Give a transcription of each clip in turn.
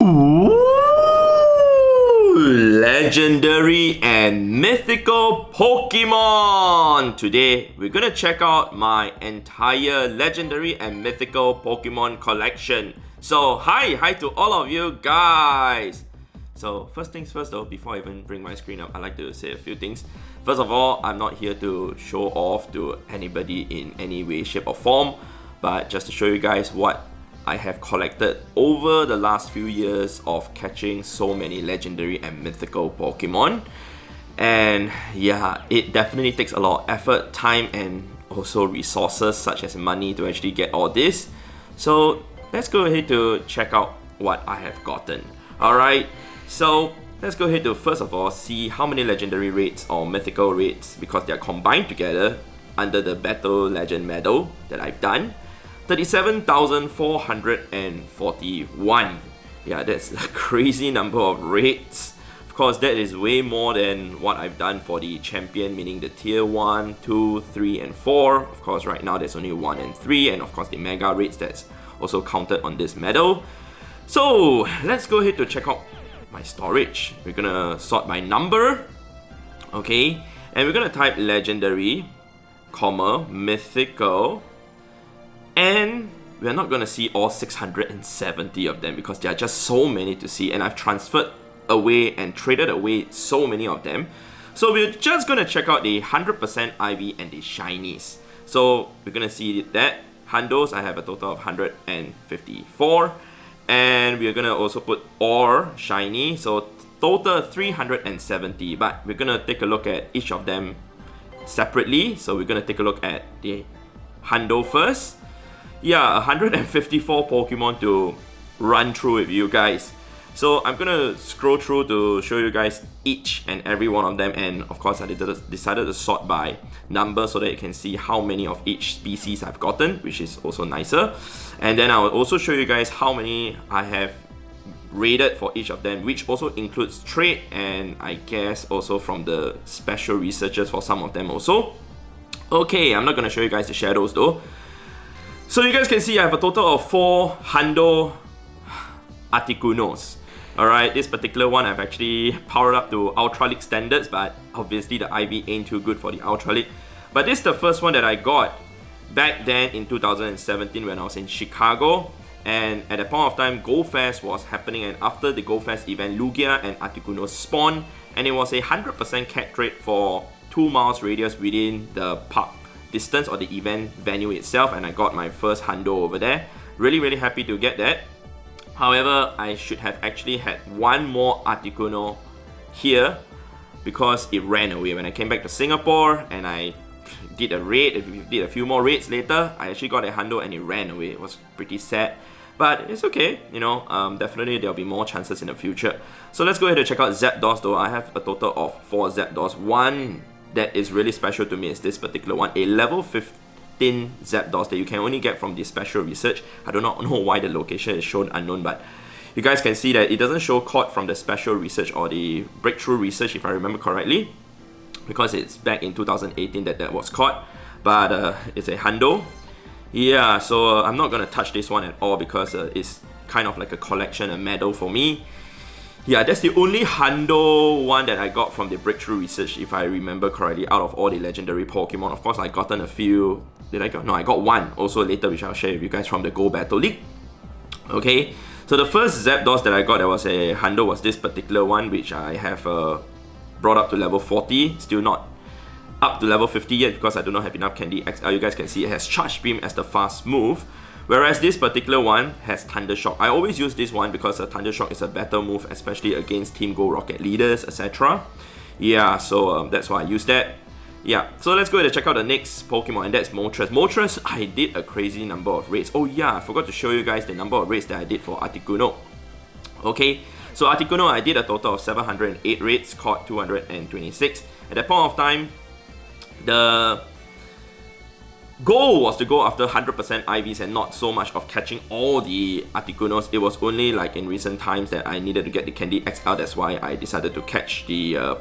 Ooh, Legendary and Mythical Pokemon! Today, we're gonna check out my entire Legendary and Mythical Pokemon collection. So, hi to all of you guys! So, first things first though, before I even bring my screen up, I'd like to say a few things. First of all, I'm not here to show off to anybody in any way, shape or form, but just to show you guys what I have collected over the last few years of catching so many legendary and mythical Pokemon. And yeah, it definitely takes a lot of effort, time, and also resources such as money to actually get all this. So let's go ahead to check out what I have gotten. Alright, so let's go ahead to first of all see how many legendary rates or mythical rates, because they are combined together under the Battle Legend medal that I've done. 37,441. Yeah, that's a crazy number of rates. Of course, that is way more than what I've done for the champion, meaning the tier 1, 2, 3, and 4. Of course, right now there's only 1 and 3, and of course the mega rates that's also counted on this medal. So let's go ahead to check out my storage. We're gonna sort by number, okay, and we're gonna type legendary, comma, mythical. And we're not going to see all 670 of them because there are just so many to see, and I've transferred away and traded away so many of them. So we're just going to check out the 100% IV and the shinies. So we're going to see that. Hundos, I have a total of 154. And we're going to also put OR shiny, so total 370. But we're going to take a look at each of them separately. So we're going to take a look at the Hundo first. Yeah, 154 Pokemon to run through with you guys. So I'm gonna scroll through to show you guys each and every one of them, and of course I decided to sort by number so that you can see how many of each species I've gotten, which is also nicer. And then I will also show you guys how many I have rated for each of them, which also includes trade and I guess also from the special researchers for some of them also. Okay, I'm not gonna show you guys the shadows though. So you guys can see I have a total of 4 Hundo Articunos. Alright, this particular one I've actually powered up to Ultra League standards, but obviously the IV ain't too good for the Ultra League. But this is the first one that I got back then in 2017 when I was in Chicago. And at that point of time, Go Fest was happening, and after the Go Fest event, Lugia and Articuno spawned, and it was a 100% catch rate for 2 miles radius within the park distance or the event venue itself, and I got my first Hundo over there. Really happy to get that. However, I should have actually had one more Articuno here because it ran away. When I came back to Singapore and I did a raid, did a few more raids later, I actually got a Hundo and it ran away. It was pretty sad, but it's okay, you know, definitely there'll be more chances in the future. So let's go ahead and check out Zapdos though. I have a total of 4 Zapdos. One that is really special to me is this particular one, a level 15 Zapdos that you can only get from the special research. I do not know why the location is shown unknown, but you guys can see that it doesn't show caught from the special research or the breakthrough research if I remember correctly, because it's back in 2018 that was caught, but it's a Hundo. Yeah, so I'm not going to touch this one at all because it's kind of like a collection, a medal for me. Yeah, that's the only Hundo one that I got from the breakthrough research, if I remember correctly, out of all the legendary Pokemon. Of course, I gotten a few. Did I got? No, I got one also later, which I'll share with you guys from the Go Battle League. Okay, so the first Zapdos that I got that was a Hundo was this particular one, which I have brought up to level 40. Still not up to level 50 yet because I do not have enough Candy XL. You guys can see it has Charge Beam as the fast move, whereas this particular one has Thunder Shock. I always use this one because Thunder Shock is a better move, especially against Team Go Rocket leaders, etc. Yeah, so that's why I use that. Yeah, so let's go ahead and check out the next Pokemon, and that's Moltres. Moltres, I did a crazy number of raids. Oh yeah, I forgot to show you guys the number of raids that I did for Articuno. Okay, so Articuno, I did a total of 708 raids, caught 226. At that point of time, the goal was to go after 100% IVs and not so much of catching all the Articunos. It was only like in recent times that I needed to get the Candy XL. That's why I decided to catch the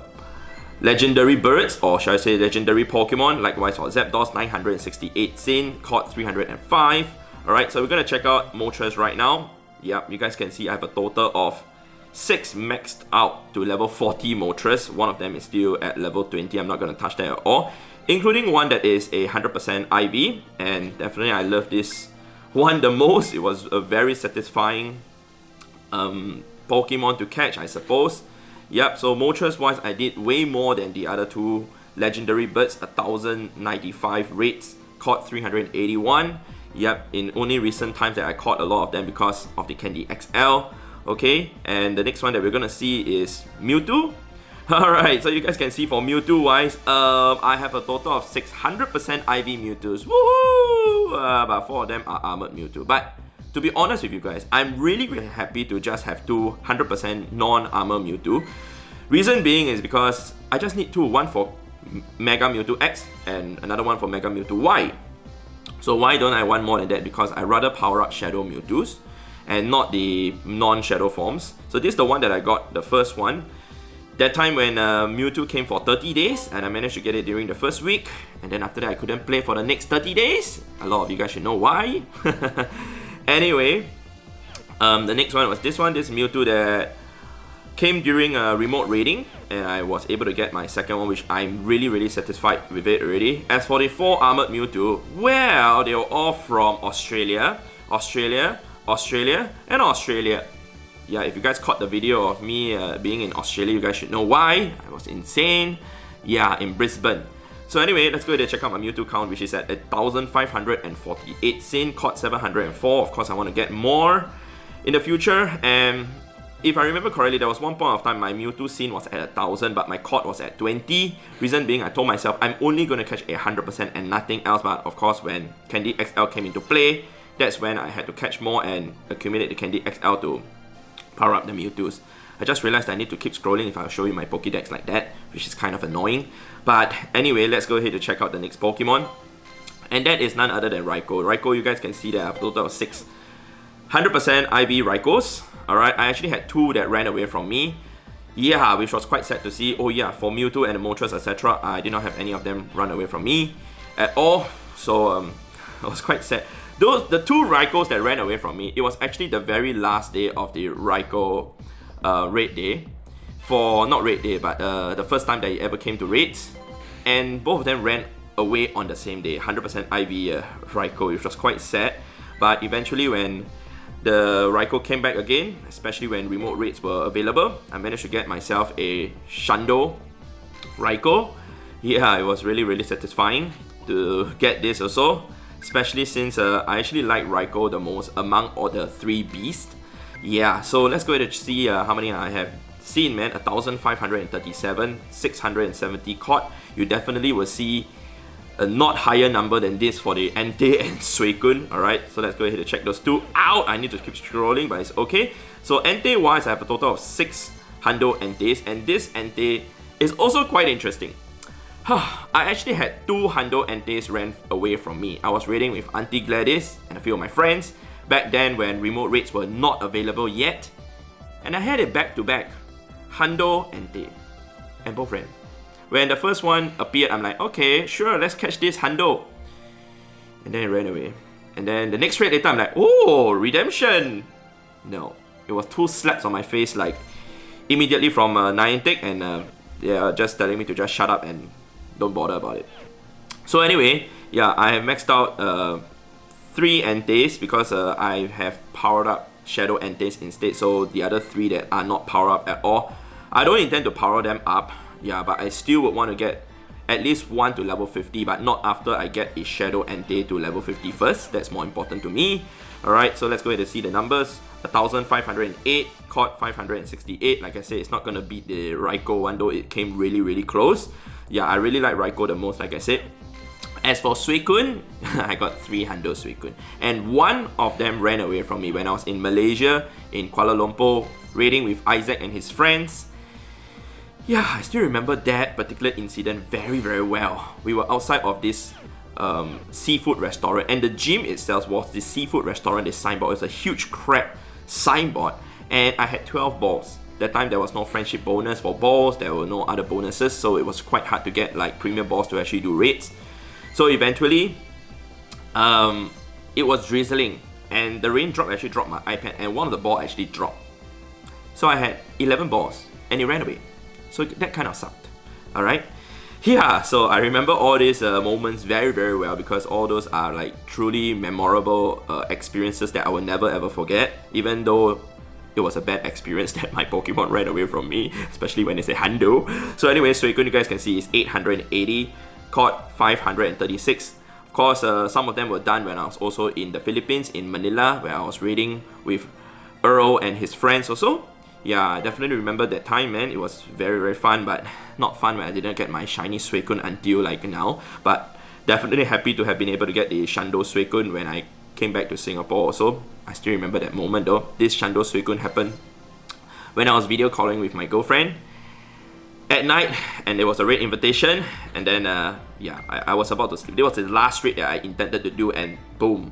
legendary birds, or should I say legendary Pokemon. Likewise for Zapdos, 968 Sin, caught 305. Alright, so we're going to check out Moltres right now. Yep, you guys can see I have a total of 6 maxed out to level 40 Moltres. One of them is still at level 20. I'm not going to touch that at all. Including one that is a 100% IV. And definitely I love this one the most. It was a very satisfying Pokemon to catch, I suppose. Yep, so Moltres wise, I did way more than the other two legendary birds. 1095 rates, caught 381. Yep, in only recent times that I caught a lot of them because of the Candy XL. Okay, and the next one that we're gonna see is Mewtwo. Alright, so you guys can see for Mewtwo wise, I have a total of 600% IV Mewtwo's. Woohoo! But 4 of them are armored Mewtwo. But to be honest with you guys, I'm really happy to just have 2 100% non-armor Mewtwo. Reason being is because I just need 2, one for Mega Mewtwo X and another one for Mega Mewtwo Y. So why don't I want more than that? Because I rather power up Shadow Mewtwo's and not the non-shadow forms. So this is the one that I got, the first one. That time when Mewtwo came for 30 days and I managed to get it during the first week. And then after that I couldn't play for the next 30 days. A lot of you guys should know why. Anyway, the next one was this one. This Mewtwo that came during a remote raiding. And I was able to get my second one, which I'm really satisfied with it already. As for the 4 armored Mewtwo, well, they were all from Australia, and Australia. Yeah, if you guys caught the video of me being in Australia, you guys should know why. I was insane. Yeah, in Brisbane. So anyway, let's go ahead and check out my Mewtwo count, which is at 1,548. Sin caught 704. Of course, I want to get more in the future. And if I remember correctly, there was one point of time my Mewtwo Sin was at 1,000, but my caught was at 20. Reason being, I told myself I'm only going to catch 100% and nothing else. But of course, when Candy XL came into play, that's when I had to catch more and accumulate the Candy XL to power up the Mewtwo's. I just realized I need to keep scrolling if I'll show you my Pokédex like that, which is kind of annoying. But anyway, let's go ahead to check out the next Pokemon. And that is none other than Ryko. Ryko, you guys can see that I have a total of 6 100% IV Rykos. Alright, I actually had 2 that ran away from me. Yeah, which was quite sad to see. Oh yeah, for Mewtwo and Moltres, etc., I did not have any of them run away from me at all. So I was quite sad. The 2 Rykos that ran away from me, it was actually the very last day of the Ryko raid day. Not raid day, but the first time that he ever came to raids. And both of them ran away on the same day, 100% IV Ryko, which was quite sad. But eventually when the Ryko came back again, especially when remote raids were available, I managed to get myself a Hundo Ryko. Yeah, it was really satisfying to get this also. Especially since I actually like Ryko the most among all the 3 beasts. Yeah, so let's go ahead and see how many I have seen, man. 1,537, 670 caught. You definitely will see a not higher number than this for the Entei and Suicun. Alright, so let's go ahead and check those 2 out. I need to keep scrolling, but it's okay. So Entei wise, I have a total of 6 Hundo Enteis, and this Entei is also quite interesting. I actually had 2 Hundo Enteis ran away from me. I was raiding with Auntie Gladys and a few of my friends back then when remote raids were not available yet. And I had it back to back, Hundo Entei, and both ran. When the first one appeared, I'm like, okay, sure, let's catch this Hundo. And then it ran away. And then the next raid later, I'm like, oh, redemption. No, it was 2 slaps on my face, like immediately from Niantic, and yeah, just telling me to just shut up and don't bother about it. So anyway, yeah, I have maxed out 3 Enteis because I have powered up Shadow Enteis instead. So the other 3 that are not powered up at all, I don't intend to power them up. Yeah, but I still would want to get at least 1 to level 50, but not after I get a Shadow Entei to level 50 first. That's more important to me. Alright, so let's go ahead and see the numbers. 1,508, caught 568. Like I said, it's not going to beat the Ryko one, though it came really close. Yeah, I really like Ryko the most, like I said. As for Suicun, I got 3 Hundo Suicun. And 1 of them ran away from me when I was in Malaysia, in Kuala Lumpur, raiding with Isaac and his friends. Yeah, I still remember that particular incident very well. We were outside of this seafood restaurant, and the gym itself was this seafood restaurant, this signboard. It was a huge crab signboard, and I had 12 balls. That time there was no friendship bonus for balls, there were no other bonuses, so it was quite hard to get like premium balls to actually do raids. So eventually, it was drizzling. and the raindrop actually dropped my iPad, and one of the balls actually dropped. So I had 11 balls, and it ran away. So that kind of sucked. Alright? Yeah, so I remember all these moments very, very well, because all those are like truly memorable experiences that I will never ever forget, even though it was a bad experience that my Pokemon ran away from me, especially when it's a Hundo. So anyway, Suicun, you guys can see, is 880, caught 536. Of course, some of them were done when I was also in the Philippines, in Manila, where I was raiding with Earl and his friends also. Yeah, I definitely remember that time, man. It was very, very fun, but not fun when I didn't get my shiny Suicun until like now. But definitely happy to have been able to get the Hundo Suicun when I came back to Singapore also. I still remember that moment though. This Hundo Suicun happened when I was video calling with my girlfriend at night, and there was a raid invitation, and then yeah, I was about to sleep. It was the last raid that I intended to do, and boom,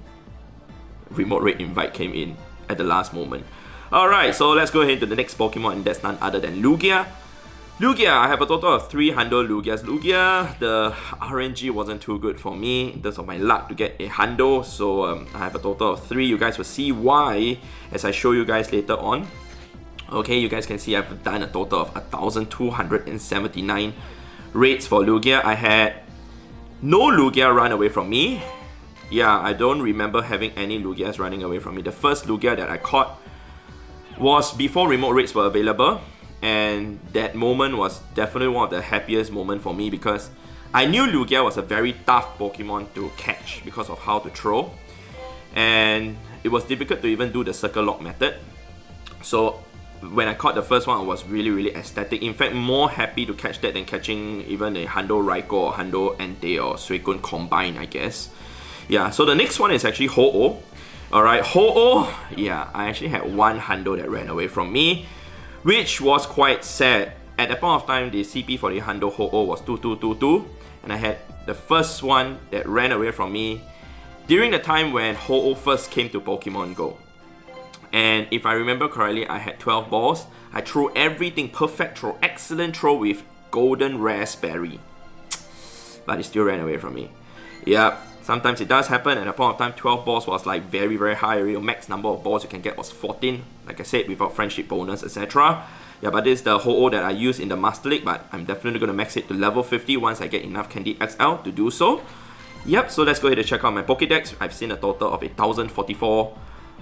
remote raid invite came in at the last moment. Alright, so let's go ahead to the next Pokemon, and that's none other than Lugia. Lugia, I have a total of 3 Hundo Lugias. Lugia, the RNG wasn't too good for me in terms of my luck to get a Hundo, so I have a total of 3. You guys will see why as I show you guys later on. Okay, you guys can see I've done a total of 1,279 raids for Lugia. I had no Lugia run away from me. Yeah, I don't remember having any Lugias running away from me. The first Lugia that I caught was before remote raids were available, and that moment was definitely one of the happiest moments for me, because I knew Lugia was a very tough Pokemon to catch because of how to throw, and it was difficult to even do the circle lock method. So when I caught the first one, I was really, really ecstatic. In fact, more happy to catch that than catching even a Hundo Ryko or Hundo Entei or Suicun combined, I guess. Yeah, so the next one is actually Ho-Oh. Alright, Ho-Oh, yeah, I actually had one Hundo that ran away from me, which was quite sad. At that point of time, the CP for the Hundo Ho-Oh was 2222, and I had the first one that ran away from me during the time when Ho-Oh first came to Pokemon GO. And if I remember correctly, I had 12 balls. I threw everything, perfect throw, excellent throw with golden raspberry, but it still ran away from me. Yep. Sometimes it does happen. At a point of time, 12 balls was like very, very high. Your max number of balls you can get was 14. Like I said, without friendship bonus, etc. Yeah, but this is the Ho-Oh that I use in the Master League, but I'm definitely going to max it to level 50 once I get enough Candy XL to do so. Yep, so let's go ahead and check out my Pokedex. I've seen a total of 1,044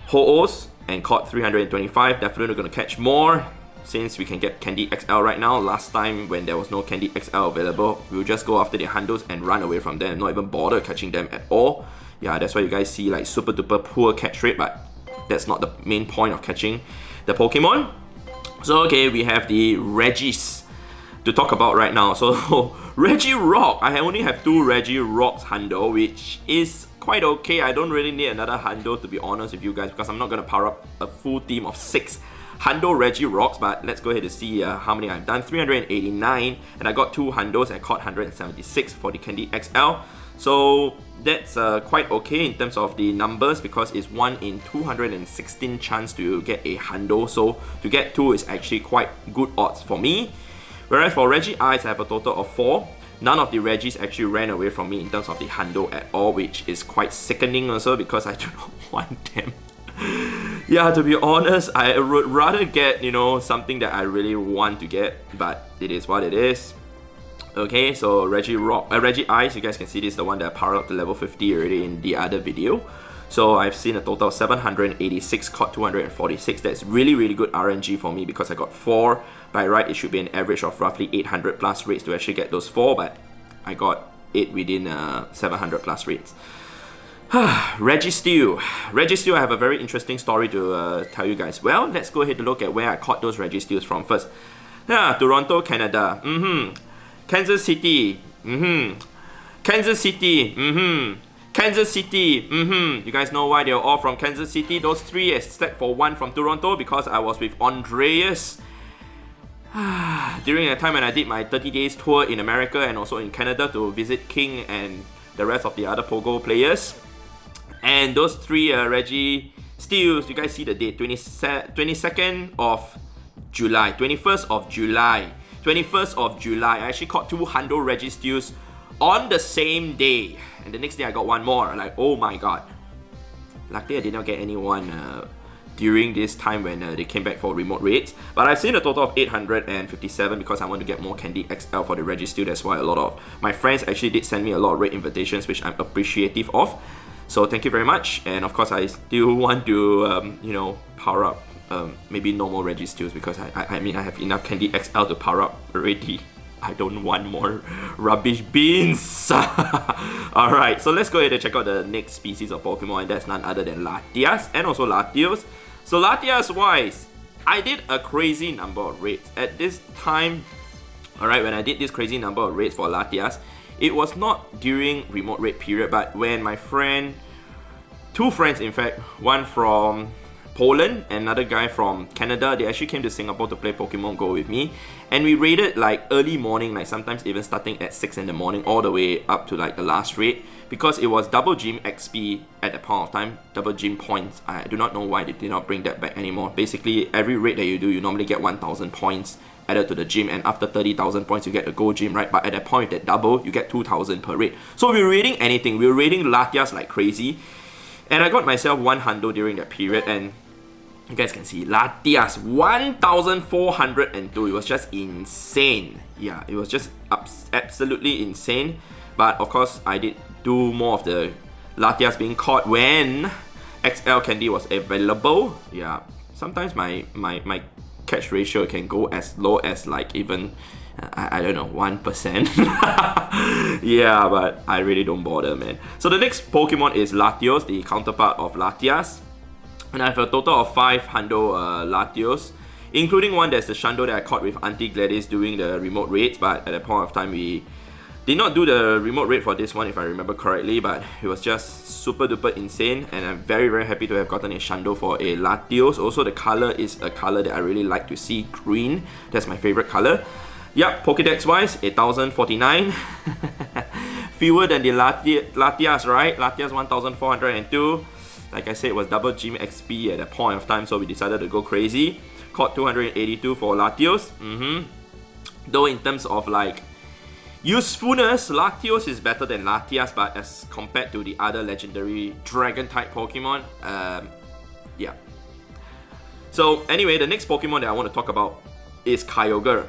Ho-Ohs and caught 325. Definitely going to catch more, since we can get Candy XL right now. Last time when there was no Candy XL available, we would just go after the Hundos and run away from them and not even bother catching them at all. Yeah, that's why you guys see like super duper poor catch rate, but that's not the main point of catching the Pokemon. So okay, we have the Regis to talk about right now. So Reggie Rock, I only have 2 Reggie Rocks Hundo, which is quite okay. I don't really need another Hundo, to be honest with you guys, because I'm not going to power up a full team of 6 Hundo Reggie Rocks, but let's go ahead to see how many I've done. 389, and I got 2 Hundos. I caught 176 for the Candy XL. So that's quite okay in terms of the numbers, because it's 1 in 216 chance to get a Hundo. So to get 2 is actually quite good odds for me. Whereas for Reggie Eyes, I have a total of 4. None of the Regis actually ran away from me in terms of the Hundo at all, which is quite sickening also, because I do not want them. Yeah, to be honest, I would rather get, you know, something that I really want to get, but it is what it is. Okay, so Reggie Eyes, you guys can see this is the one that I powered up to level 50 already in the other video. So I've seen a total of 786, caught 246. That's really, really good RNG for me, because I got 4. By right, it should be an average of roughly 800 plus rates to actually get those 4, but I got 8 within 700 plus rates. Registeel, I have a very interesting story to tell you guys. Well, let's go ahead and look at where I caught those Registeels from first. Yeah, Toronto, Canada. Kansas City. Kansas City. Kansas City. You guys know why they're all from Kansas City? Those 3 except for 1 from Toronto, because I was with Andreas during the time when I did my 30 days tour in America and also in Canada to visit King and the rest of the other Pogo players. And those 3 Registeels, you guys see the date, 22nd of July, 21st of July. 21st of July, I actually caught 2 Hundo Registeels on the same day. And the next day I got 1 more. Like, oh my god. luckily I did not get anyone during this time when they came back for remote raids. But I've seen a total of 857 because I want to get more Candy XL for the Regis too. That's why a lot of my friends actually did send me a lot of raid invitations, which I'm appreciative of. So thank you very much. And of course, I still want to, you know, power up maybe normal Regis too, because I mean, I have enough Candy XL to power up already. I don't want more rubbish beans. Alright, so let's go ahead and check out the next species of Pokemon, and that's none other than Latias and also Latios. So Latias wise, I did a crazy number of raids. At this time, alright, when I did this crazy number of raids for Latias, it was not during remote raid period, but when my friend, two friends in fact, one from Poland, another guy from Canada, they actually came to Singapore to play Pokemon GO with me, and we raided like early morning, like sometimes even starting at 6 in the morning all the way up to like the last raid, because it was double gym XP at that point of time, double gym points. I do not know why they did not bring that back anymore. Basically, every raid that you do, you normally get 1,000 points added to the gym, and after 30,000 points you get a gold gym, right? But at that point, that double, you get 2,000 per raid. So we were raiding anything, we were raiding Latias like crazy, and I got myself one Hundo during that period, and you guys can see Latias 1,402. It was just insane. Yeah, it was just absolutely insane. But of course, I did do more of the Latias being caught when XL candy was available. Yeah, sometimes my catch ratio can go as low as like even I don't know, 1%. Yeah, but I really don't bother, man. So the next Pokemon is Latios, the counterpart of Latias. And I have a total of 5 Hundo Latios, including one that's the Shundo that I caught with Auntie Gladys doing the remote raids. But at that point of time, we did not do the remote raid for this one, if I remember correctly. But it was just super duper insane, and I'm very very happy to have gotten a Shundo for a Latios. Also, the color is a color that I really like to see, green. That's my favorite color. Yep, Pokedex wise, 1,049. Fewer than the Latias, right? Latias 1,402. Like I said, it was double gym XP at that point of time, so we decided to go crazy. Caught 282 for Latios. Though in terms of like usefulness, Latios is better than Latias, but as compared to the other legendary dragon type Pokemon, yeah. So anyway, the next Pokemon that I want to talk about is Kyogre.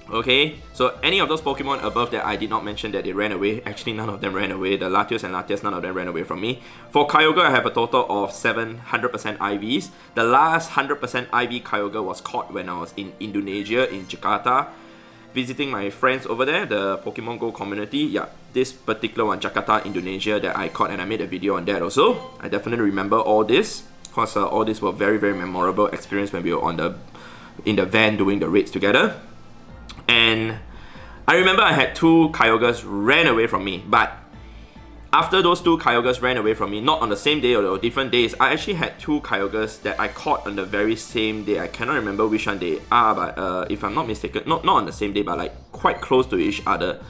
Okay, so any of those Pokemon above that I did not mention that they ran away. Actually, none of them ran away. The Latios and Latias, none of them ran away from me. For Kyogre, I have a total of 700% IVs. The last 100% IV Kyogre was caught when I was in Indonesia, in Jakarta, visiting my friends over there, the Pokemon GO community. Yeah, this particular one, Jakarta, Indonesia, that I caught, and I made a video on that also. I definitely remember all this, because all this were very, very memorable experience when we were in the van doing the raids together. And I remember I had 2 Kyogres ran away from me, but after those 2 Kyogres ran away from me, not on the same day or different days, I actually had 2 Kyogres that I caught on the very same day. I cannot remember which one they are, but if I'm not mistaken, not on the same day, but like quite close to each other.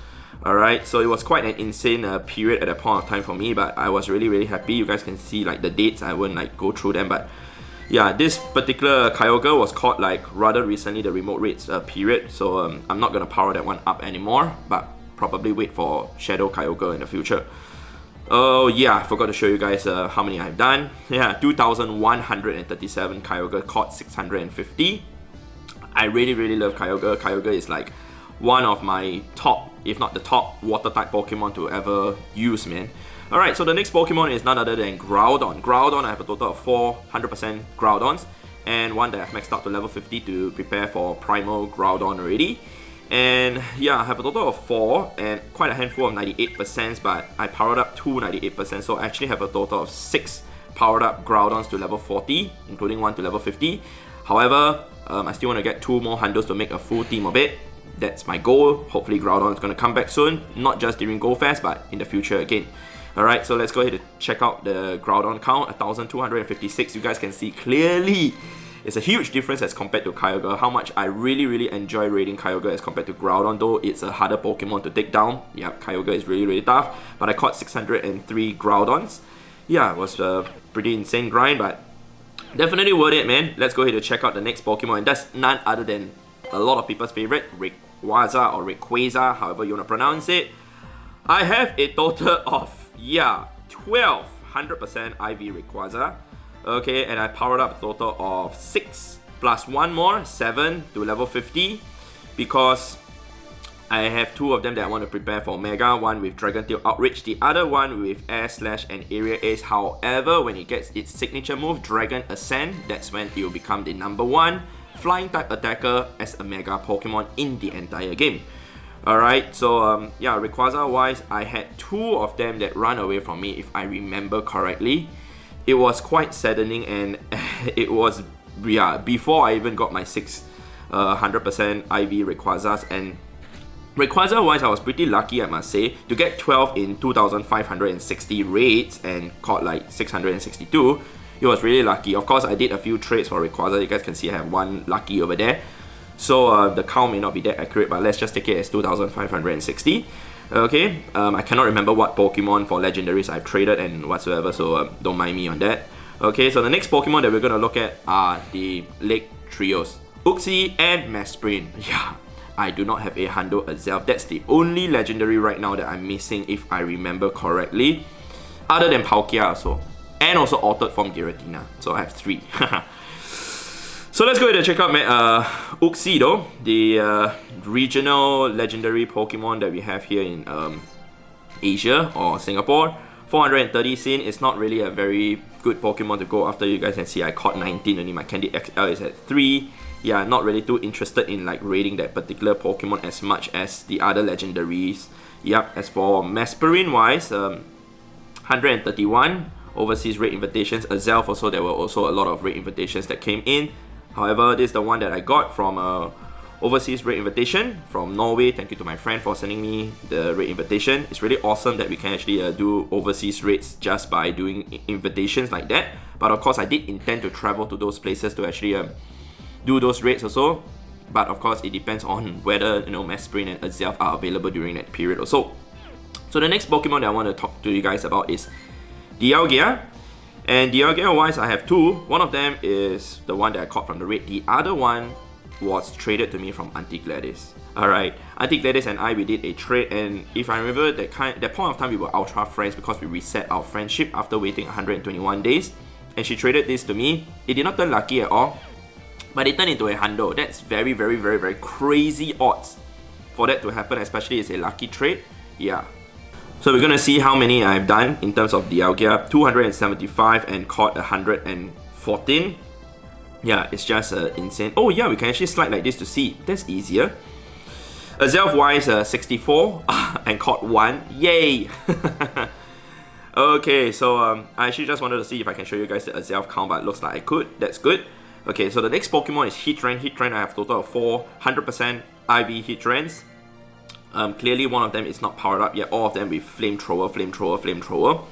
Alright, so it was quite an insane period at that point of time for me, but I was really, really happy. You guys can see like the dates, I won't like go through them, but yeah, this particular Kyogre was caught like rather recently, the remote raids period, so I'm not gonna power that one up anymore, but probably wait for Shadow Kyogre in the future. Oh yeah, I forgot to show you guys how many I've done. Yeah, 2,137 Kyogre, caught 650. I really, really love Kyogre. Kyogre is like one of my top, if not the top, water type Pokemon to ever use, man. Alright, so the next Pokemon is none other than Groudon. Groudon, I have a total of 400% Groudons, and one that I've maxed out to level 50 to prepare for Primal Groudon already. And yeah, I have a total of 4 and quite a handful of 98%, but I powered up 2 98%, so I actually have a total of 6 powered up Groudons to level 40, including one to level 50. However, I still want to get 2 more Hundos to make a full team of it. That's my goal. Hopefully Groudon is going to come back soon, not just during Go Fest, but in the future again. Alright, so let's go ahead and check out the Groudon count, 1,256. You guys can see clearly it's a huge difference as compared to Kyogre, how much I really, really enjoy raiding Kyogre as compared to Groudon, though it's a harder Pokemon to take down. Yeah, Kyogre is really, really tough, but I caught 603 Groudons. Yeah, it was a pretty insane grind, but definitely worth it, man. Let's go ahead and check out the next Pokemon, and that's none other than a lot of people's favorite, Rayquaza or Rayquaza, however you want to pronounce it. I have a total of 1,200% 100% IV Rayquaza. Okay, and I powered up a total of 6 plus 1 more, 7 to level 50, because I have 2 of them that I want to prepare for Mega, one with Dragon Tail Outrage, the other one with Air Slash and Area Ace. However, when it gets its signature move, Dragon Ascend, that's when it will become the number 1 flying type attacker as a Mega Pokemon in the entire game. Alright, so yeah, Rayquaza wise, I had 2 of them that run away from me if I remember correctly. It was quite saddening, and it was, yeah, before I even got my 6 100% IV Rayquazas. And Rayquaza wise, I was pretty lucky, I must say, to get 12 in 2,560 raids and caught like 662. It was really lucky. Of course, I did a few trades for Rayquaza. You guys can see I have 1 lucky over there. So the count may not be that accurate, but let's just take it as 2,560. Okay, I cannot remember what Pokemon for legendaries I've traded and whatsoever, so don't mind me on that. Okay, so the next Pokemon that we're going to look at are the Lake Trios, Uxie and Mesprin. Yeah, I do not have a Hundo Azelf. That's the only legendary right now that I'm missing if I remember correctly, other than Palkia also, and also Altered Form Giratina. So I have 3. So let's go ahead and check out Uxie though, the regional legendary Pokemon that we have here in Asia or Singapore. 430 Sin is not really a very good Pokemon to go after. You guys can see I caught 19 only, my Candy XL is at 3. Yeah, not really too interested in like raiding that particular Pokemon as much as the other legendaries. Yep, as for Mesprin wise, 131 overseas raid invitations. Azelf also, there were also a lot of raid invitations that came in. However, this is the one that I got from overseas raid invitation from Norway. Thank you to my friend for sending me the raid invitation. It's really awesome that we can actually do overseas raids just by doing invitations like that. But of course, I did intend to travel to those places to actually do those raids also. But of course, it depends on whether, you know, Mesprin and Azelf are available during that period also. So the next Pokemon that I want to talk to you guys about is Dialga. And Dialga wise, I have 2. One of them is the one that I caught from the raid. The other one was traded to me from Auntie Gladys. Alright, Auntie Gladys and I, we did a trade, and if I remember that point of time, we were ultra friends because we reset our friendship after waiting 121 days. And she traded this to me. It did not turn lucky at all, but it turned into a Hundo. That's very, very, very, very crazy odds for that to happen, especially as a lucky trade. Yeah. So we're gonna see how many I've done in terms of Dialga. 275 and caught 114. Yeah, it's just insane. Oh yeah, we can actually slide like this to see. That's easier. Azelf wise, 64 and caught 1. Yay! Okay, so I actually just wanted to see if I can show you guys the Azelf count, but it looks like I could. That's good. Okay, so the next Pokemon is Heatran. Heatran, I have a total of 4 100% IV Heatrans. Clearly one of them is not powered up yet. All of them with Flamethrower, Flamethrower, Flamethrower,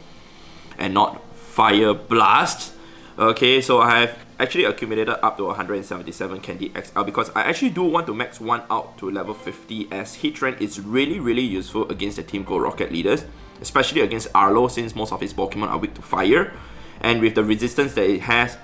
and not Fire Blast. Okay, so I have actually accumulated up to 177 Candy XL because I actually do want to max one out to level 50, as Heatran is really, really useful against the Team Go Rocket leaders, especially against Arlo, since most of his Pokemon are weak to fire. And with the resistance that it has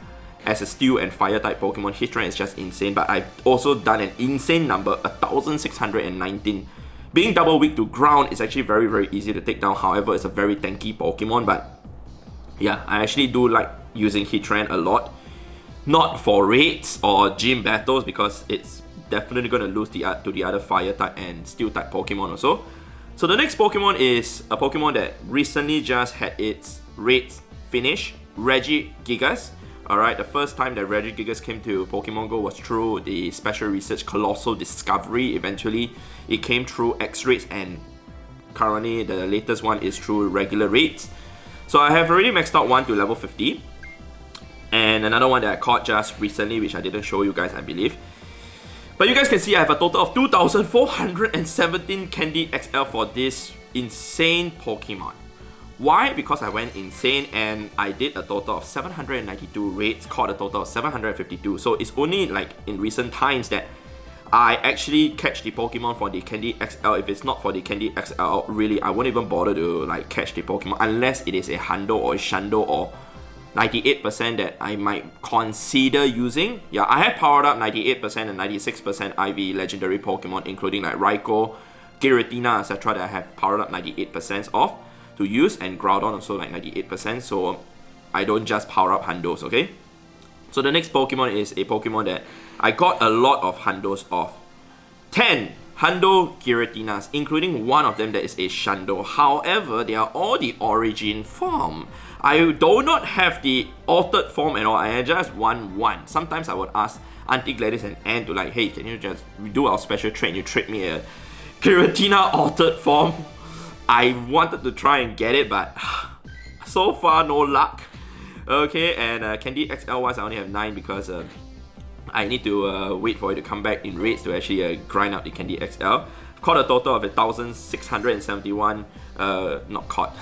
as a Steel and Fire type Pokemon, Heatran is just insane. But I've also done an insane number, 1,619. Being double weak to ground is actually very, very easy to take down. However, it's a very tanky Pokemon. But yeah, I actually do like using Heatran a lot. Not for raids or gym battles, because it's definitely going to lose to the other Fire type and Steel type Pokemon also. So the next Pokemon is a Pokemon that recently just had its raids finish, Reggie Gigas. Alright, the first time that Reggie Gigas came to Pokemon GO was through the Special Research Colossal Discovery. Eventually, it came through X-Raids, and currently the latest one is through regular raids. So I have already maxed out one to level 50. And another one that I caught just recently, which I didn't show you guys, I believe. But you guys can see I have a total of 2,417 Candy XL for this insane Pokemon. Why? Because I went insane and I did a total of 792 raids, caught a total of 752. So it's only like in recent times that I actually catch the Pokemon for the Candy XL. If it's not for the Candy XL, really, I won't even bother to like catch the Pokemon unless it is a Hundo or a Shundo or 98% that I might consider using. Yeah, I have powered up 98% and 96% IV legendary Pokemon, including like Ryko, Giratina, etc. that I have powered up 98% of to use, and Groudon also like 98%, so I don't just power up Hundos, okay? So the next Pokemon is a Pokemon that I got a lot of Hundos of. 10 Hundo Articunos, including one of them that is a Shundo. However, they are all the origin form. I do not have the altered form at all. I just want one. Sometimes I would ask Auntie Gladys and Anne to like, hey, can you just do our special trade? You trade me a Giratina altered form. I wanted to try and get it, but so far no luck. Okay, and Candy XL wise, I only have 9 because I need to wait for it to come back in raids to actually grind out the Candy XL. I've caught a total of 1,671, not caught,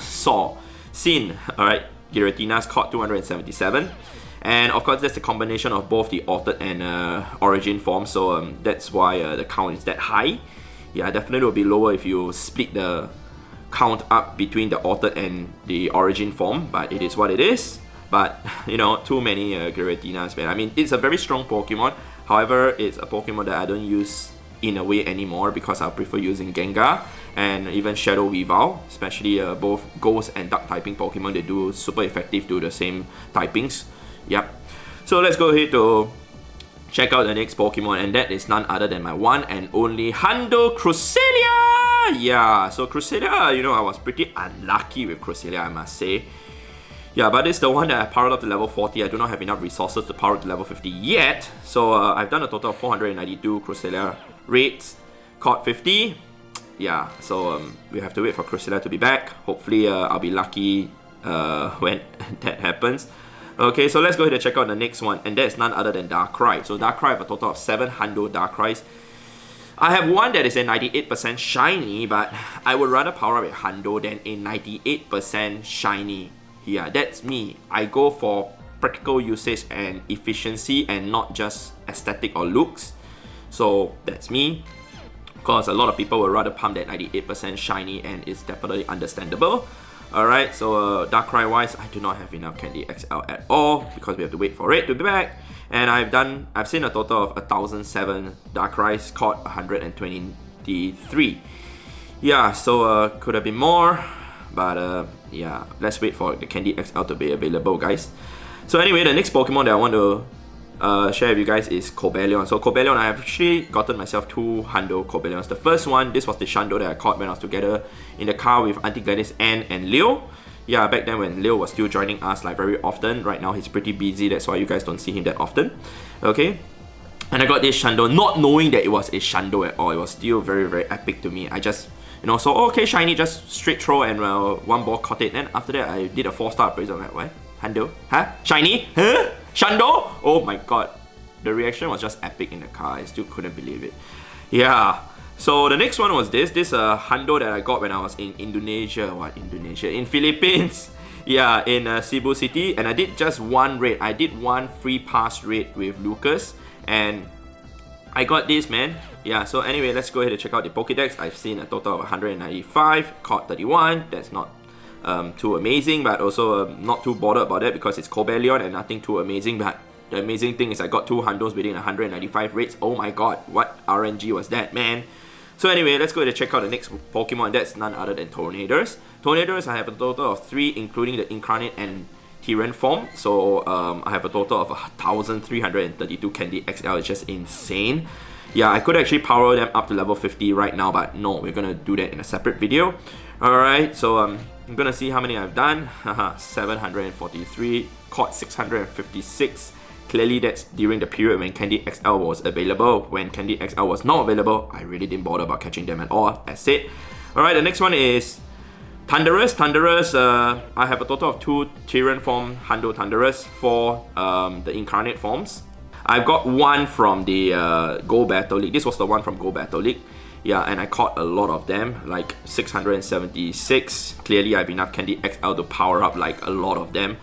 seen, alright, Giratina's caught 277. And of course, that's a combination of both the altered and origin form, so that's why the count is that high. Yeah, definitely will be lower if you split the count up between the altered and the origin form, but it is what it is. But, you know, too many Giratinas, man. I mean, it's a very strong Pokemon. However, it's a Pokemon that I don't use in a way anymore because I prefer using Gengar and even Shadow Weavile, especially both Ghost and Dark typing Pokemon. They do super effective to the same typings. Yep. So let's go ahead to check out the next Pokemon, and that is none other than my one and only Hundo Cresselia! Yeah, so Cresselia, you know, I was pretty unlucky with Cresselia, I must say. Yeah, but it's the one that I powered up to level 40. I do not have enough resources to power up to level 50 yet. So I've done a total of 492 Cresselia raids, caught 50. Yeah, so we have to wait for Cresselia to be back. Hopefully I'll be lucky when that happens. Okay, so let's go ahead and check out the next one, and that is none other than Darkrai. So Darkrai, I have a total of 7 Hundo Darkrai's. I have one that is a 98% shiny, but I would rather power up a Hundo than a 98% shiny. Yeah, that's me. I go for practical usage and efficiency and not just aesthetic or looks. So that's me. Because a lot of people would rather pump that 98% shiny, and it's definitely understandable. Alright, so Darkrai wise, I do not have enough Candy XL at all because we have to wait for it to be back. And I've seen a total of 1,007 Darkrai's, caught 123. Yeah, so could have been more. But yeah, let's wait for the Candy XL to be available, guys. So anyway, the next Pokemon that I want to share with you guys is Cobalion. So Cobalion, I have actually gotten myself 2 Hundo Cobalions. The first one, this was the Shundo that I caught when I was together in the car with Auntie Gladys, Anne, and Leo. Yeah, back then when Leo was still joining us like very often. Right now he's pretty busy, that's why you guys don't see him that often. Okay. And I got this Shundo, not knowing that it was a Shundo at all. It was still very, very epic to me. I just, you know, so okay, shiny, just straight throw, and one ball caught it. And after that, I did a 4-star appraisal. I'm like, what? Hundo? Huh? Shiny? Huh? Shundo? Oh my god. The reaction was just epic in the car. I still couldn't believe it. Yeah. So the next one was this Hundo that I got when I was in Indonesia. What? Indonesia? In Philippines. Yeah, in Cebu City. And I did just one raid. I did one free pass raid with Lucas. And I got this, man. Yeah, so anyway, let's go ahead and check out the Pokedex. I've seen a total of 195, caught 31. That's not too amazing, but also not too bothered about it because it's Cobalion and nothing too amazing. But the amazing thing is I got 2 Hundos within 195 rates. Oh my god, what RNG was that, man? So anyway, let's go ahead and check out the next Pokemon. That's none other than Tornadus. Tornadus, I have a total of 3, including the Incarnate and Tyran form. So I have a total of 1,332 Candy XL. It's just insane. Yeah, I could actually power them up to level 50 right now, but no, we're gonna do that in a separate video. Alright, so I'm gonna see how many I've done. 743, caught 656. Clearly that's during the period when Candy XL was available. When Candy XL was not available, I really didn't bother about catching them at all, as said. Alright, the next one is Thunderous. Thunderous, I have a total of 2 Tyran form Hundo Thunderous for the Incarnate forms. I've got one from the Go Battle League. This was the one from Go Battle League. Yeah, and I caught a lot of them, like 676. Clearly, I have enough Candy XL to power up like a lot of them.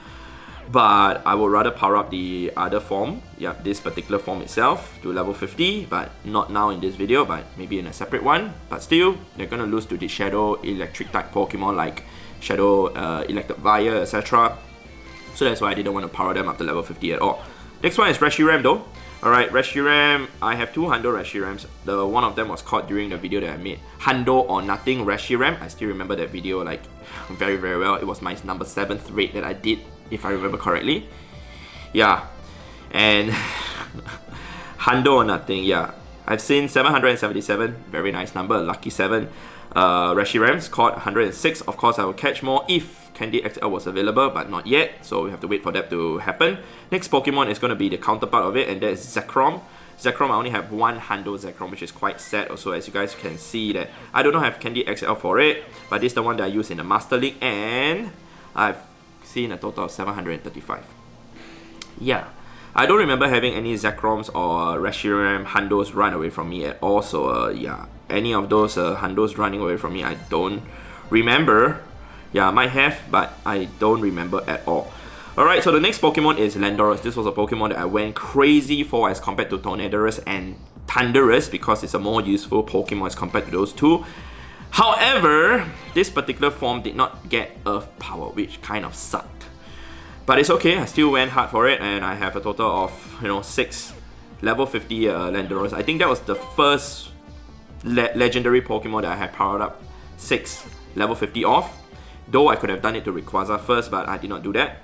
But I would rather power up the other form, yeah, this particular form itself, to level 50. But not now in this video, but maybe in a separate one. But still, they're gonna lose to the Shadow Electric type Pokemon like Shadow Electivire, etc. So that's why I didn't want to power them up to level 50 at all. Next one is Reshiram though. Alright, Reshiram, I have two Hundo Reshirams. The one of them was caught during the video that I made. Hundo or Nothing Reshiram. I still remember that video like very well. It was my number 7th raid that I did, if I remember correctly. Yeah, and Hundo or Nothing, yeah. I've seen 777, very nice number, lucky 7. Reshirams caught 106. Of course, I will catch more if Candy XL was available, but not yet, so we have to wait for that to happen. Next Pokemon is going to be the counterpart of it, and that is Zekrom. Zekrom, I only have one Hundo Zekrom, which is quite sad also, as you guys can see that I do not have Candy XL for it, but this is the one that I use in the Master League, and I've seen a total of 735. Yeah. I don't remember having any Zekroms or Reshiram Hundos run away from me at all, so yeah, any of those Hundos running away from me, I don't remember. Yeah, I might have, but I don't remember at all. Alright, so the next Pokemon is Landorus. This was a Pokemon that I went crazy for as compared to Tornadorus and Thunderous, because it's a more useful Pokemon as compared to those two. However, this particular form did not get Earth Power, which kind of sucked. But it's okay, I still went hard for it, and I have a total of, 6 level 50 Landorus. I think that was the first legendary Pokemon that I had powered up 6 level 50 off. Though I could have done it to Rayquaza first, but I did not do that.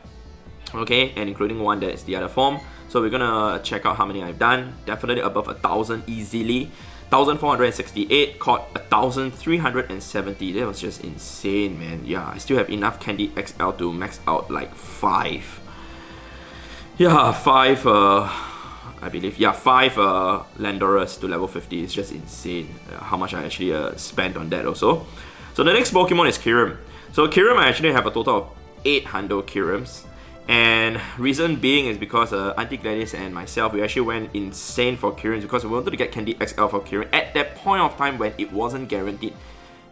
Okay, and including one that is the other form. So we're gonna check out how many I've done. Definitely above 1,000 easily. 1,468, caught 1,370. That was just insane, man. Yeah, I still have enough Candy XL to max out like 5. Yeah, 5, I believe. Yeah, 5 Landorus to level 50 is just insane. How much I actually spent on that also. So the next Pokemon is Kyurem. So Kyurem, I actually have a total of 8 Hundo Kyurems. And reason being is because Anti-Gladys and myself, we actually went insane for Kyurem because we wanted to get Candy XL for Kyurem at that point of time when it wasn't guaranteed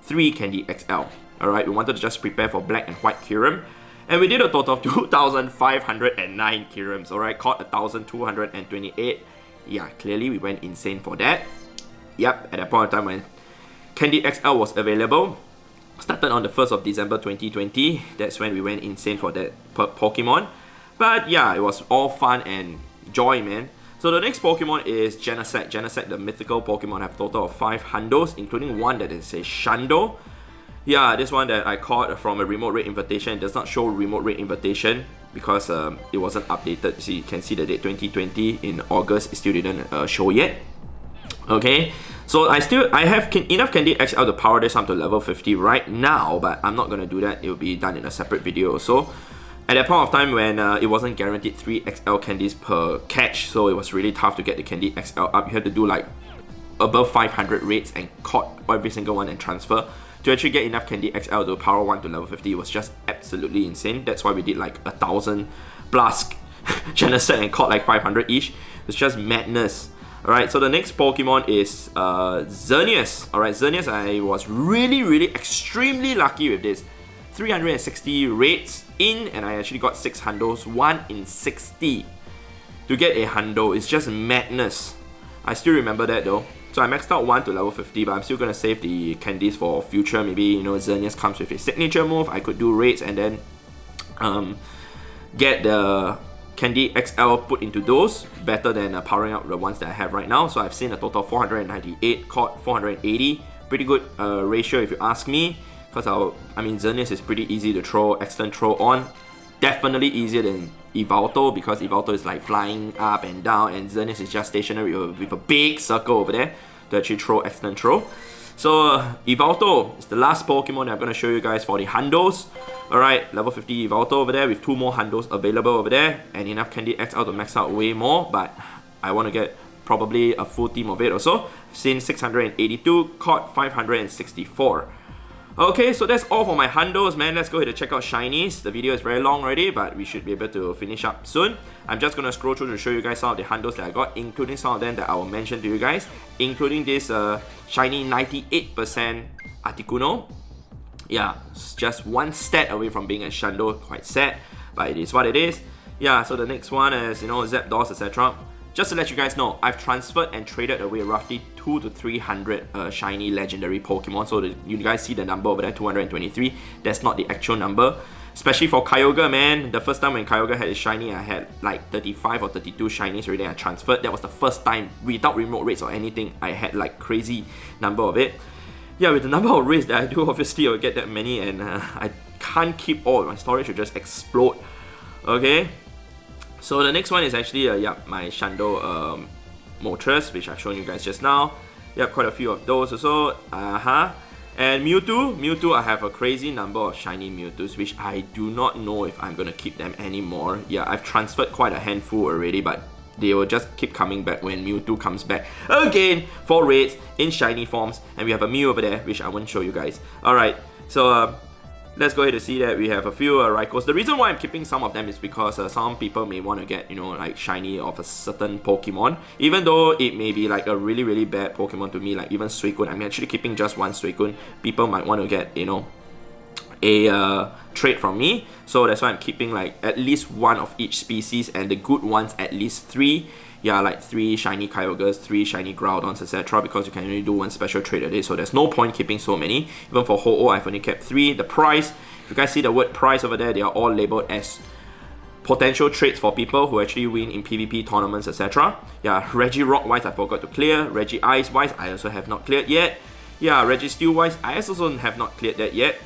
3 Candy XL. Alright, we wanted to just prepare for black and white Kyurem. And we did a total of 2,509 Kyurems, alright, caught 1,228. Yeah, clearly we went insane for that. Yep, at that point of time when Candy XL was available. Started on the 1st of December 2020. That's when we went insane for that Pokemon. But yeah, it was all fun and joy, man. So the next Pokemon is Genesect. Genesect, the mythical Pokemon, have a total of 5 Hundos, including one that is a Shundo. Yeah, this one that I caught from a remote raid invitation. It does not show remote raid invitation because it wasn't updated. So you can see the date 2020 in August. It still didn't show yet. Okay, so I have enough Candy XL to power this up to level 50 right now, but I'm not going to do that. It will be done in a separate video also. At that point of time when it wasn't guaranteed 3 XL candies per catch, so it was really tough to get the Candy XL up. You had to do like above 500 raids and caught every single one and transfer. To actually get enough Candy XL to power 1 to level 50, it was just absolutely insane. That's why we did like 1,000 plus Genesect and caught like 500 each. It's just madness. Alright, so the next Pokemon is Xerneas. Alright, Xerneas, I was really extremely lucky with this. 360 raids in, and I actually got 6 Hundos, 1 in 60. To get a Hundo is just madness. I still remember that though. So I maxed out 1 to level 50, but I'm still gonna save the candies for future. Maybe, Xerneas comes with a signature move. I could do raids and then get the Candy XL put into those, better than powering up the ones that I have right now. So I've seen a total of 498, caught 480. Pretty good ratio if you ask me, because Xerneas is pretty easy to throw, excellent throw on. Definitely easier than Yveltal, because Yveltal is like flying up and down, and Xerneas is just stationary with a big circle over there to actually throw, excellent throw. So Yveltal is the last Pokemon that I'm going to show you guys for the Hundos. Alright, level 50 Yveltal over there with 2 more Hundos available over there, and enough Candy XL to max out way more, but I want to get probably a full team of it also. I've seen 682, caught 564. Okay, so that's all for my Hundos, man. Let's go ahead and check out Shinies. The video is very long already, but we should be able to finish up soon. I'm just going to scroll through to show you guys some of the Hundos that I got, including some of them that I will mention to you guys, including this Shiny 98% Articuno. Yeah, it's just one stat away from being a Shundo. Quite sad, but it is what it is. Yeah, so the next one is, Zapdos, etc. Just to let you guys know, I've transferred and traded away roughly 200 to 300 shiny legendary Pokemon. So you guys see the number over there, 223. That's not the actual number. Especially for Kyogre, man. The first time when Kyogre had his shiny, I had like 35 or 32 shinies already. I transferred. That was the first time without remote raids or anything. I had like crazy number of it. Yeah, with the number of raids that I do, obviously I'll get that many, and I can't keep all. My storage will just explode. Okay. So the next one is actually my Hundo Moltres, which I've shown you guys just now. Yep, quite a few of those also. And Mewtwo, I have a crazy number of shiny Mewtwo's, which I do not know if I'm gonna keep them anymore. Yeah, I've transferred quite a handful already, but they will just keep coming back when Mewtwo comes back again for raids in shiny forms. And we have a Mew over there, which I won't show you guys. Alright, so let's go ahead and see that we have a few Raikos. The reason why I'm keeping some of them is because some people may want to get, you know, like shiny of a certain Pokemon. Even though it may be like a really, really bad Pokemon to me, like even Suicun. I'm actually keeping just one Suicun. People might want to get, you know, a trait from me. So that's why I'm keeping like at least one of each species, and the good ones at least 3. Yeah, like 3 shiny Kyogres, 3 shiny Groudons, etc. Because you can only do one special trait a day, so there's no point keeping so many. Even for Ho-Oh, I've only kept 3. The price, if you guys see the word price over there, they are all labeled as potential traits for people who actually win in PvP tournaments, etc. Yeah, Reggie Rock wise, I forgot to clear. Reggie Ice wise, I also have not cleared yet. Yeah, Reggie Steel wise, I also have not cleared that yet.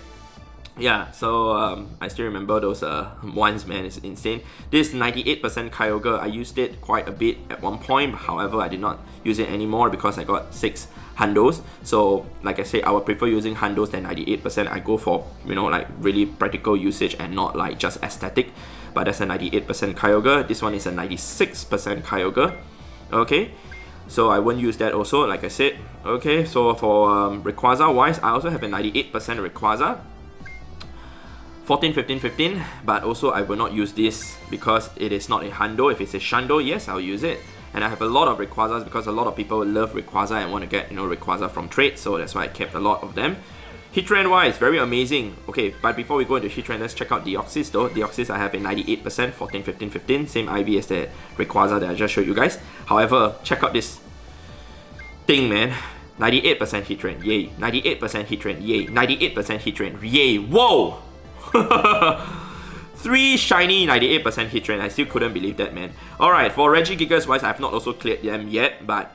Yeah, so I still remember those ones, man. It's insane. This 98% Kyogre, I used it quite a bit at one point. However, I did not use it anymore because I got 6 Hundos. So, like I said, I would prefer using Hundos than 98%. I go for, you know, like really practical usage and not like just aesthetic. But that's a 98% Kyogre. This one is a 96% Kyogre. Okay. So I won't use that also, like I said. Okay, so for Rayquaza wise, I also have a 98% Rayquaza. 14, 15, 15, but also I will not use this because it is not a Hundo. If it's a Shundo, yes, I'll use it. And I have a lot of Rayquazas because a lot of people love Rayquaza and want to get, you know, Rayquaza from trade, so that's why I kept a lot of them. Hitran wise, very amazing. Okay, but before we go into Hitran, let's check out Deoxys though. Deoxys, I have a 98%, 14, 15, 15, same IV as the Rayquaza that I just showed you guys. However, check out this thing, man. 98% Hitran, yay. 98% Hitran, yay. 98% Hitran, yay. Whoa! 3 shiny 98% hit rate. I still couldn't believe that, man. Alright, for Reggie Gigas wise, I have not also cleared them yet, but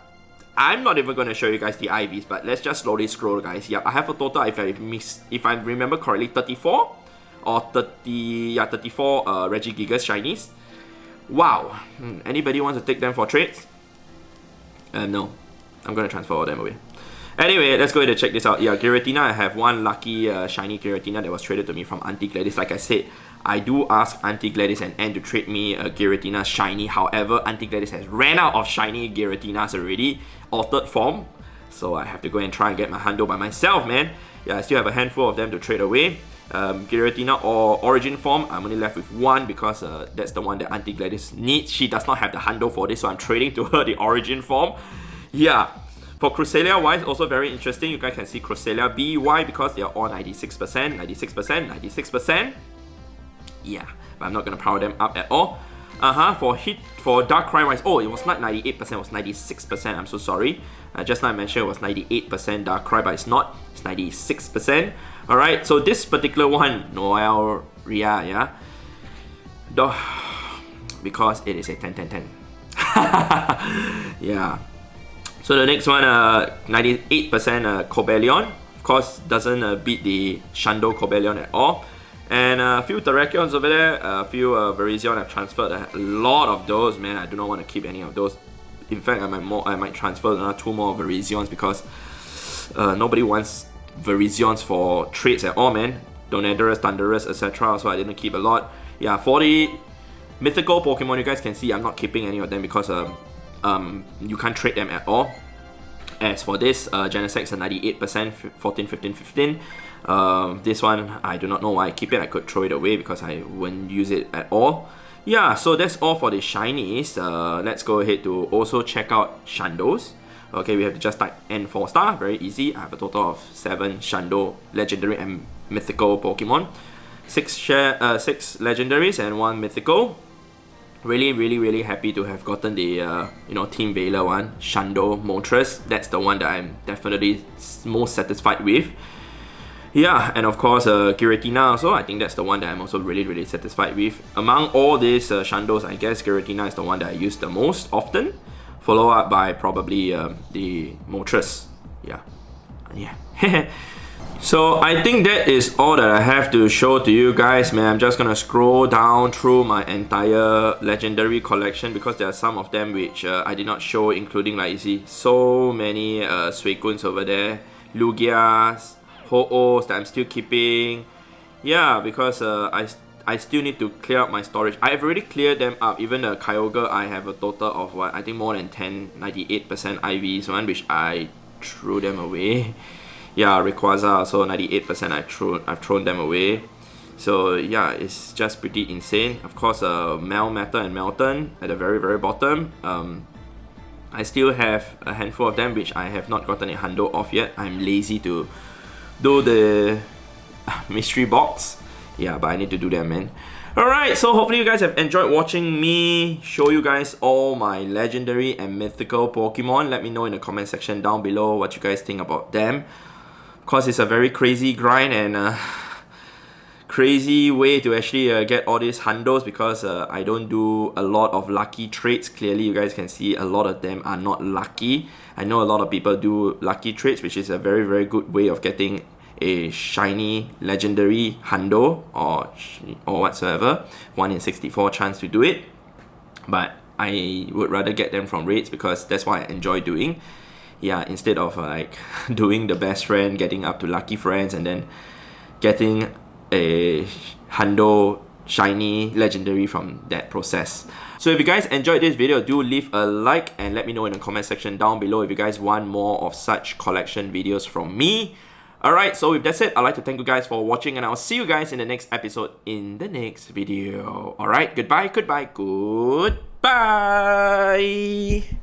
I'm not even going to show you guys the IVs, but let's just slowly scroll, guys. Yeah, I have a total, if I remember correctly, 34 or 34 Reggie Gigas shinies. Wow. Anybody wants to take them for trades? No. I'm going to transfer all them away. Anyway, let's go ahead and check this out. Yeah, Giratina, I have one lucky shiny Giratina that was traded to me from Auntie Gladys. Like I said, I do ask Auntie Gladys and Ann to trade me a Giratina shiny. However, Auntie Gladys has ran out of shiny Giratinas already, altered form. So I have to go and try and get my Hundo by myself, man. Yeah, I still have a handful of them to trade away. Giratina or Origin form, I'm only left with one because that's the one that Auntie Gladys needs. She does not have the Hundo for this, so I'm trading to her the Origin form. Yeah. For Cresselia wise, also very interesting. You guys can see Cresselia B. Why? Because they are all 96%, 96%, 96%. Yeah, but I'm not gonna power them up at all. For Darkrai wise, oh, it was not 98%, it was 96%. I'm so sorry. Just now I mentioned it was 98% Darkrai, but it's not. It's 96%. Alright, so this particular one, Noel Ria, yeah. Because it is a 10-10-10. Yeah. So the next one, 98% Cobalion. Of course, doesn't beat the Shundo Cobalion at all. And a few Terrakions over there, a few Virizion. I've transferred a lot of those, man. I do not want to keep any of those. In fact, I might transfer another 2 more Virizions because nobody wants Virizions for trades at all, man. Donators, Thunderous, etc. So I didn't keep a lot. Yeah, for the Mythical Pokemon, you guys can see I'm not keeping any of them because you can't trade them at all. As for this, Genesec's a 98%, 14, 15, 15. This one, I do not know why I keep it. I could throw it away because I wouldn't use it at all. Yeah, so that's all for the shinies. Let's go ahead to also check out Shundos. Okay, we have to just type N 4-star, very easy. I have a total of 7 Shundo Legendary and Mythical Pokemon. 6 Legendaries and 1 Mythical. Really happy to have gotten the Team Valor one, Shundo Moltres. That's the one that I'm definitely most satisfied with. Yeah, and of course Giratina also, I think that's the one that I'm also really satisfied with. Among all these Shandos, I guess Giratina is the one that I use the most often, followed up by probably the Moltres. Yeah. So I think that is all that I have to show to you guys, man. I'm just gonna scroll down through my entire legendary collection because there are some of them which I did not show, including, like, you see, so many Suicuns over there, Lugias, Ho-Ohs that I'm still keeping. Yeah, because I still need to clear up my storage. I've already cleared them up. Even the Kyogre, I have a total of what, I think more than 10, 98% IVs, one which I threw them away. Yeah, Rayquaza, so 98% I've thrown them away. So yeah, it's just pretty insane. Of course, Melmetal and Melton at the very bottom. I still have a handful of them which I have not gotten a hundo off yet. I'm lazy to do the mystery box. Yeah, but I need to do that, man. Alright, so hopefully you guys have enjoyed watching me show you guys all my legendary and mythical Pokemon. Let me know in the comment section down below what you guys think about them. Of course, it's a very crazy grind and crazy way to actually get all these hundos because I don't do a lot of lucky trades. Clearly, you guys can see a lot of them are not lucky. I know a lot of people do lucky trades, which is a very good way of getting a shiny legendary hundo or whatsoever. 1 in 64 chance to do it. But I would rather get them from raids because that's what I enjoy doing. Yeah, instead of like doing the best friend, getting up to lucky friends and then getting a hundo shiny legendary from that process. So if you guys enjoyed this video, do leave a like and let me know in the comment section down below if you guys want more of such collection videos from me. Alright, so with that said, I'd like to thank you guys for watching and I'll see you guys in the next episode in the next video. Alright, goodbye.